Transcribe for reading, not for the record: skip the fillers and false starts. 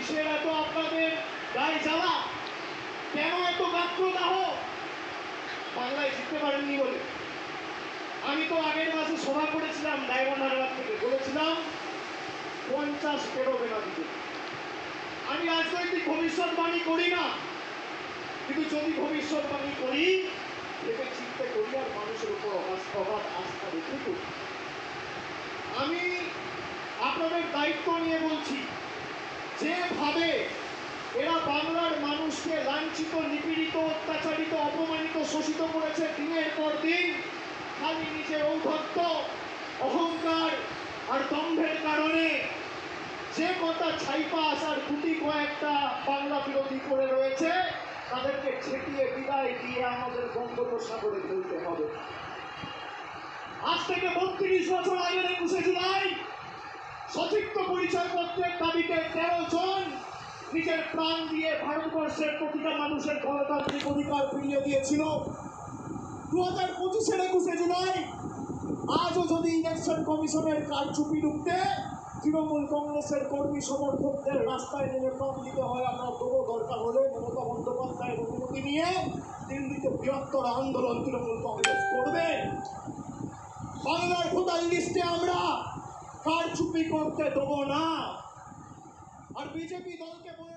কিসের এত আপনাদের গায়ে জ্বালা? কেন এত গাত্রদাহ? বাংলায় জিততে পারেননি বলে। আমি তো আগের মাসে সভা করেছিলাম ডায়মন্ড হারবার থেকে, বলেছিলাম 50 পেরোবে না দিতে। আমি রাজনৈতিক ভবিষ্যৎবাণী করি না, কিন্তু যদি ভবিষ্যৎবাণী করি ভেবে চিন্তা করি আর মানুষের উপর অগাধ আস্থা রেখে করি। আমি আপনাদের দায়িত্ব নিয়ে বলছি, যেভাবে এরা বাংলার মানুষকে লাঞ্ছিত, নিপীড়িত, অত্যাচারিত, অপমানিত, শোষিত করেছে দিনের পর দিন, খালি নিজের ঔদ্ধত্য, অহংকার আর দম্ভের কারণে যে কথা ছাইপাস আর গুটি কয়েকটা বাংলা বিরোধী করে রয়েছে, তাদেরকে ছেটিয়ে বিদায় দিয়ে আমাদের বঙ্গোপসাগরে ফেলতে হবে। আজ থেকে 32 বছর আগের 21শে জুলাই সঠিক পরিচয়পত্রের দাবিতে 13 জন নিজের প্রাণ দিয়ে ভারতবর্ষের প্রতিটা মানুষের গণতান্ত্রিক অধিকার ফিরিয়ে দিয়েছিল। 2025-এর 21শে জুলাই আজও যদি ইলেকশন কমিশনের কারচুপি রুখতে তৃণমূল কংগ্রেসের কর্মী সমর্থকদের রাস্তায় নেমে প্রাণ দিতে হয়, আমরা তবু দরকার হলে মমতা বন্দ্যোপাধ্যায়ের অনুমতি নিয়ে দিল্লিতে বৃহত্তর আন্দোলন তৃণমূল কংগ্রেস করবে। বাংলার ভোটার লিস্টে আমরা কারচুপি করতে দেবো না। আর বিজেপি দলকে বলে